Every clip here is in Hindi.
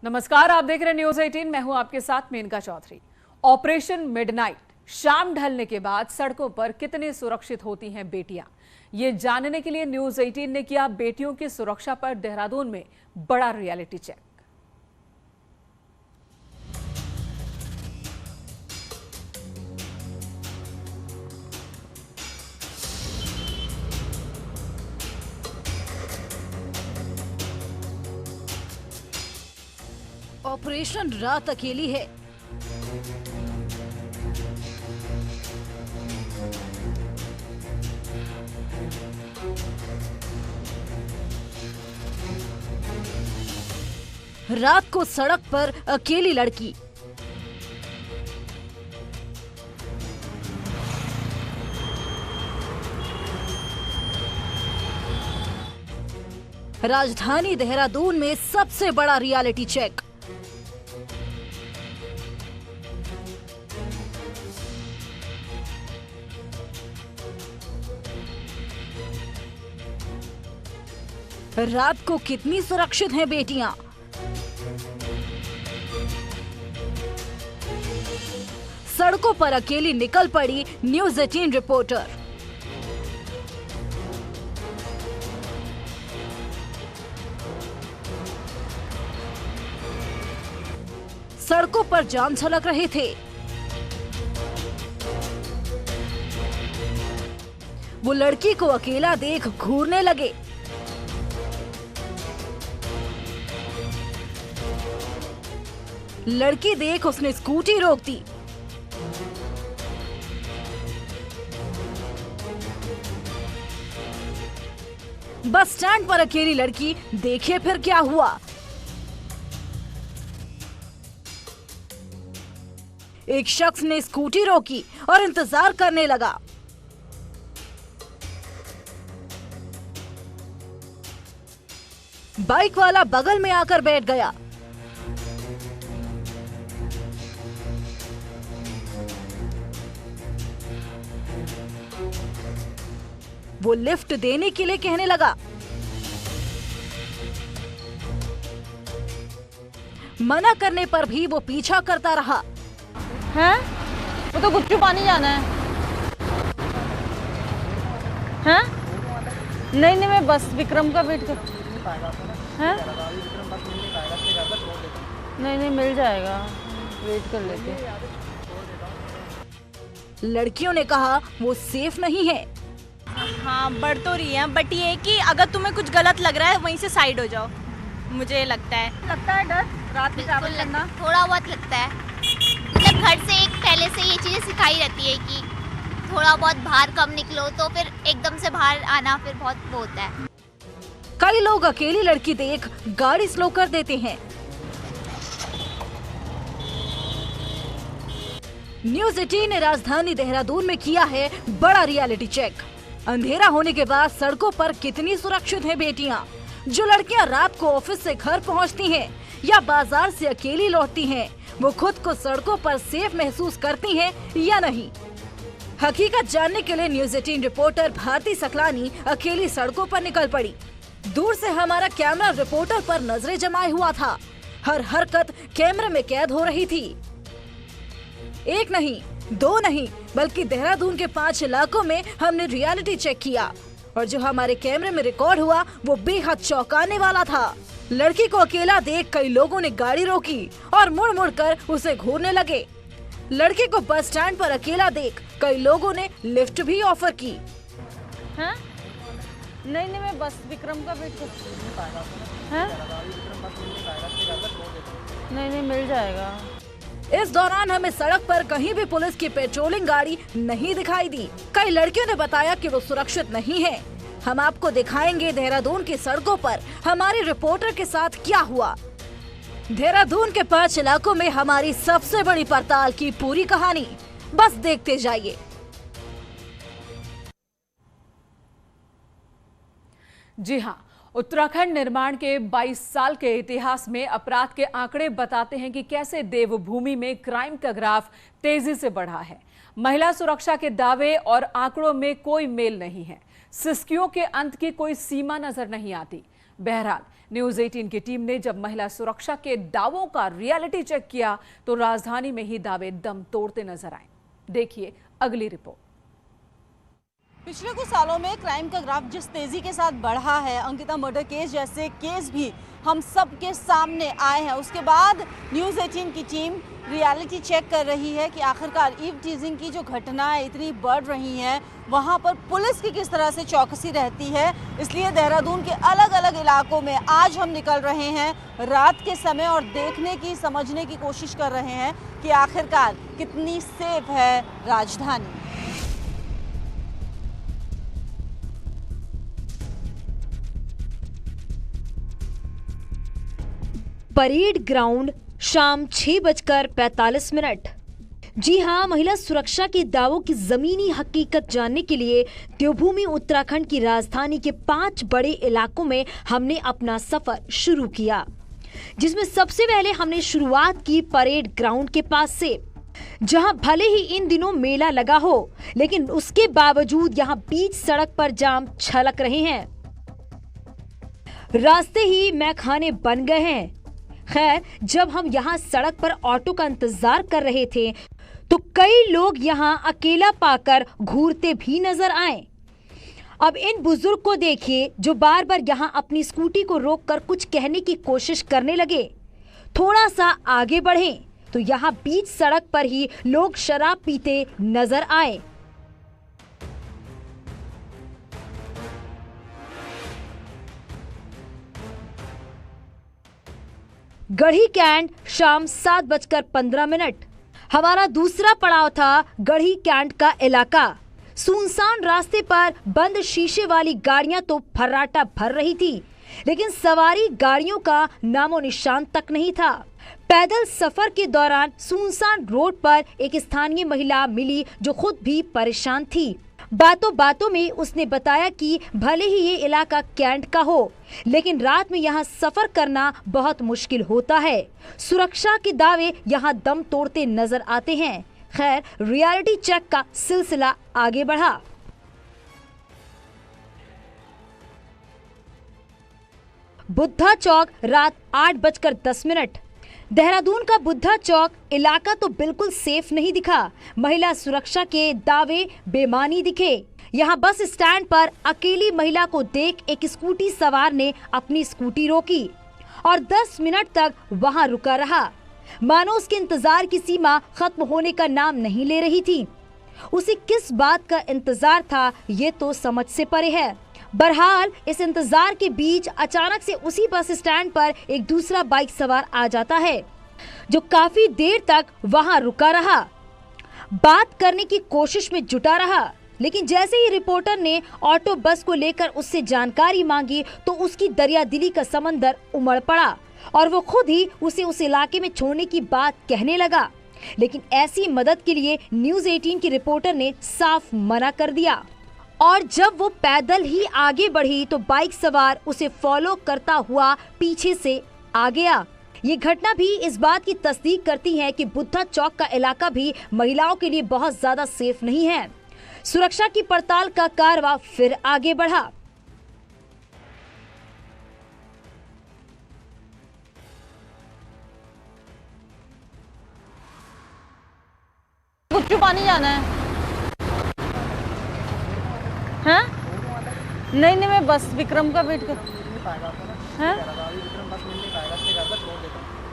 नमस्कार, आप देख रहे हैं न्यूज 18। मैं हूं आपके साथ मेनका चौधरी। ऑपरेशन मिडनाइट, शाम ढलने के बाद सड़कों पर कितनी सुरक्षित होती हैं बेटियां, ये जानने के लिए न्यूज 18 ने किया बेटियों की सुरक्षा पर देहरादून में बड़ा रियलिटी चेक। ऑपरेशन रात अकेली है। रात को सड़क पर अकेली लड़की। राजधानी देहरादून में सबसे बड़ा रियलिटी चेक। रात को कितनी सुरक्षित हैं बेटियां? सड़कों पर अकेली निकल पड़ी न्यूज 18 रिपोर्टर। सड़कों पर जाम छलक रहे थे। वो लड़की को अकेला देख घूरने लगे। लड़की देख उसने स्कूटी रोक दी। बस स्टैंड पर अकेली लड़की, देखिए फिर क्या हुआ। एक शख्स ने स्कूटी रोकी और इंतजार करने लगा। बाइक वाला बगल में आकर बैठ गया। वो लिफ्ट देने के लिए कहने लगा। मना करने पर भी वो पीछा करता रहा। हैं? वो तो गुपचुप पानी जाना है। हैं? नहीं नहीं, मैं बस विक्रम का वेट कर। हैं? नहीं नहीं, मिल जाएगा, वेट कर लेते। लड़कियों ने कहा वो सेफ नहीं है। हाँ, बढ़ तो रही है, बट ये कि अगर तुम्हें कुछ गलत लग रहा है वहीं से साइड हो जाओ। मुझे लगता है डर रात में ट्रैवल करना। थोड़ा बहुत लगता है, मतलब घर से एक पहले से ये चीजें सिखाई रहती है कि थोड़ा बहुत बाहर कम निकलो, तो फिर एकदम से बाहर आना फिर बहुत वो होता है। कई लोग अकेली लड़की देख गाड़ी स्लो कर देते हैं। न्यूज 18 ने राजधानी देहरादून में किया है बड़ा रियलिटी चेक। अंधेरा होने के बाद सड़कों पर कितनी सुरक्षित हैं बेटियां? जो लड़कियां रात को ऑफिस से घर पहुंचती हैं या बाजार से अकेली लौटती हैं, वो खुद को सड़कों पर सेफ महसूस करती हैं या नहीं? हकीकत जानने के लिए न्यूज 18 रिपोर्टर भारती सकलानी अकेली सड़कों पर निकल पड़ी। दूर से हमारा कैमरा रिपोर्टर पर नजरें जमाए हुआ था। हर हरकत कैमरे में कैद हो रही थी। एक नहीं, दो नहीं, बल्कि देहरादून के 5 इलाकों में हमने रियलिटी चेक किया और जो हमारे कैमरे में रिकॉर्ड हुआ वो बेहद चौंकाने वाला था। लड़की को अकेला देख कई लोगों ने गाड़ी रोकी और मुड़ मुड़ कर उसे घूरने लगे। लड़की को बस स्टैंड पर अकेला देख कई लोगों ने लिफ्ट भी ऑफर की। हैं? नहीं नहीं, मैं बस विक्रम का वेट कर। हैं? नहीं नहीं, मिल जाएगा। इस दौरान हमें सड़क पर कहीं भी पुलिस की पेट्रोलिंग गाड़ी नहीं दिखाई दी। कई लड़कियों ने बताया कि वो सुरक्षित नहीं है। हम आपको दिखाएंगे देहरादून की सड़कों पर हमारे रिपोर्टर के साथ क्या हुआ। देहरादून के 5 इलाकों में हमारी सबसे बड़ी पड़ताल की पूरी कहानी, बस देखते जाइए। जी हाँ, उत्तराखंड निर्माण के 22 साल के इतिहास में अपराध के आंकड़े बताते हैं कि कैसे देवभूमि में क्राइम का ग्राफ तेजी से बढ़ा है। महिला सुरक्षा के दावे और आंकड़ों में कोई मेल नहीं है। सिस्कियों के अंत की कोई सीमा नजर नहीं आती। बहरहाल न्यूज 18 की टीम ने जब महिला सुरक्षा के दावों का रियलिटी चेक किया तो राजधानी में ही दावे दम तोड़ते नजर आए। देखिए अगली रिपोर्ट। पिछले कुछ सालों में क्राइम का ग्राफ जिस तेजी के साथ बढ़ा है, अंकिता मर्डर केस जैसे केस भी हम सब के सामने आए हैं। उसके बाद न्यूज़ 18 की टीम रियलिटी चेक कर रही है कि आखिरकार ईव टीजिंग की जो घटनाएं इतनी बढ़ रही हैं, वहां पर पुलिस की किस तरह से चौकसी रहती है। इसलिए देहरादून के अलग अलग इलाकों में आज हम निकल रहे हैं रात के समय और देखने की, समझने की कोशिश कर रहे हैं कि आखिरकार कितनी सेफ है राजधानी। परेड ग्राउंड, शाम 6:45। जी हाँ, महिला सुरक्षा के दावों की जमीनी हकीकत जानने के लिए देवभूमि उत्तराखंड की राजधानी के 5 बड़े इलाकों में हमने अपना सफर शुरू किया, जिसमें सबसे पहले हमने शुरुआत की परेड ग्राउंड के पास से, जहां भले ही इन दिनों मेला लगा हो, लेकिन उसके बावजूद यहां बीच सड़क पर जाम छलक रहे हैं। रास्ते ही मैखाने बन गए हैं। खैर, जब हम यहाँ सड़क पर ऑटो का इंतजार कर रहे थे तो कई लोग यहाँ अकेला पाकर घूरते भी नजर आए। अब इन बुजुर्ग को देखिए जो बार बार यहाँ अपनी स्कूटी को रोककर कुछ कहने की कोशिश करने लगे। थोड़ा सा आगे बढ़ें तो यहाँ बीच सड़क पर ही लोग शराब पीते नजर आए। गढ़ी कैंट, शाम 7:15। हमारा दूसरा पड़ाव था गढ़ी कैंट का इलाका। सुनसान रास्ते पर बंद शीशे वाली गाड़ियां तो फर्राटा भर रही थी, लेकिन सवारी गाड़ियों का नामो निशान तक नहीं था। पैदल सफर के दौरान सुनसान रोड पर एक स्थानीय महिला मिली जो खुद भी परेशान थी। बातों बातों में उसने बताया कि भले ही ये इलाका कैंट का हो, लेकिन रात में यहाँ सफर करना बहुत मुश्किल होता है। सुरक्षा के दावे यहाँ दम तोड़ते नजर आते हैं। खैर, रियलिटी चेक का सिलसिला आगे बढ़ा। बुद्धा चौक, रात 8:10। देहरादून का बुद्धा चौक इलाका तो बिल्कुल सेफ नहीं दिखा। महिला सुरक्षा के दावे बेमानी दिखे। यहाँ बस स्टैंड पर अकेली महिला को देख एक स्कूटी सवार ने अपनी स्कूटी रोकी और 10 मिनट तक वहाँ रुका रहा, मानो उसके इंतजार की सीमा खत्म होने का नाम नहीं ले रही थी। उसे किस बात का इंतजार था ये तो समझ से परे है। बहरहाल इस इंतजार के बीच अचानक से उसी बस स्टैंड पर एक दूसरा बाइक सवार आ जाता है, जो काफी देर तक वहां रुका रहा, बात करने की कोशिश में जुटा रहा। लेकिन जैसे ही रिपोर्टर ने ऑटो बस को लेकर उससे जानकारी मांगी तो उसकी दरियादिली का समंदर उमड़ पड़ा और वो खुद ही उसे उस इलाके में छोड़ने की बात कहने लगा। लेकिन ऐसी मदद के लिए न्यूज़ 18 की रिपोर्टर ने साफ मना कर दिया और जब वो पैदल ही आगे बढ़ी तो बाइक सवार उसे फॉलो करता हुआ पीछे से आ गया। ये घटना भी इस बात की तस्दीक करती है कि बुद्धा चौक का इलाका भी महिलाओं के लिए बहुत ज्यादा सेफ नहीं है। सुरक्षा की पड़ताल का कारवां फिर आगे बढ़ा। गुपचुप पानी जाना है। हाँ? नहीं, मैं बस विक्रम का वेट कर। हाँ?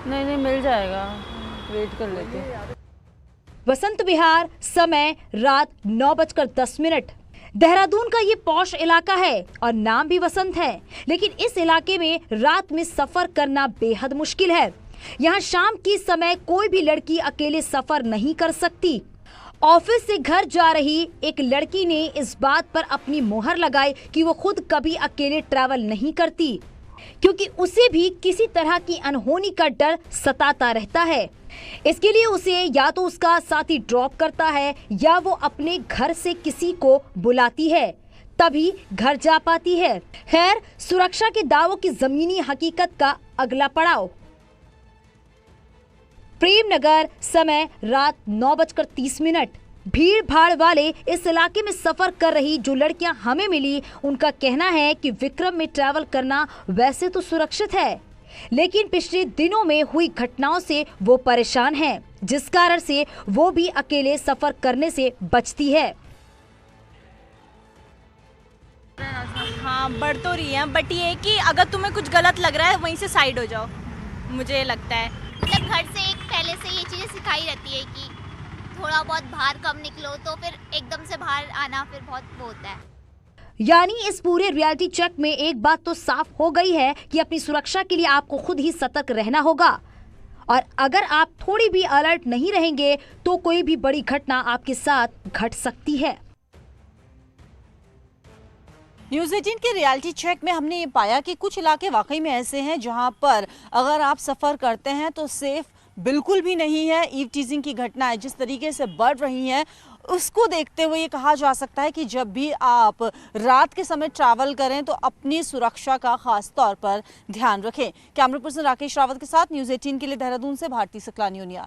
नहीं, मिल जाएगा, वेट कर लेते। वसंत विहार, समय रात 9:10। देहरादून का ये पॉश इलाका है और नाम भी वसंत है, लेकिन इस इलाके में रात में सफर करना बेहद मुश्किल है। यहाँ शाम के समय कोई भी लड़की अकेले सफर नहीं कर सकती। ऑफिस से घर जा रही एक लड़की ने इस बात पर अपनी मोहर लगाई कि वो खुद कभी अकेले ट्रैवल नहीं करती, क्योंकि उसे भी किसी तरह की अनहोनी का डर सताता रहता है। इसके लिए उसे या तो उसका साथी ड्रॉप करता है या वो अपने घर से किसी को बुलाती है, तभी घर जा पाती है। खैर, सुरक्षा के दावों की जमीनी हकीकत का अगला पड़ाव प्रेम नगर, समय रात 9:30। भीड़ भाड़ वाले इस इलाके में सफर कर रही जो लड़कियां हमें मिली, उनका कहना है कि विक्रम में ट्रैवल करना वैसे तो सुरक्षित है, लेकिन पिछले दिनों में हुई घटनाओं से वो परेशान हैं, जिस कारण से वो भी अकेले सफर करने से बचती है। हाँ बढ़ तो रही है, बट ये कि अगर तुम्हें कुछ गलत लग रहा है वहीं से साइड हो जाओ, मुझे लगता है। मतलब घर से एक पहले से ये चीज़ें सिखाई रहती है कि थोड़ा बहुत बाहर कम निकलो, तो फिर एकदम से बाहर आना फिर बहुत वो होता है। यानी इस पूरे रियलिटी चेक में एक बात तो साफ हो गई है कि अपनी सुरक्षा के लिए आपको खुद ही सतर्क रहना होगा, और अगर आप थोड़ी भी अलर्ट नहीं रहेंगे तो कोई भी बड़ी घटना आपके साथ घट सकती है। न्यूज़ 18 के रियलिटी चेक में हमने ये पाया कि कुछ इलाके वाकई में ऐसे हैं जहां पर अगर आप सफ़र करते हैं तो सेफ बिल्कुल भी नहीं है। ईव टीजिंग की घटनाएं जिस तरीके से बढ़ रही हैं, उसको देखते हुए ये कहा जा सकता है कि जब भी आप रात के समय ट्रैवल करें तो अपनी सुरक्षा का खास तौर पर ध्यान रखें। कैमरा पर्सन राकेश रावत के साथ न्यूज़ 18 के लिए देहरादून से भारती सकलानी।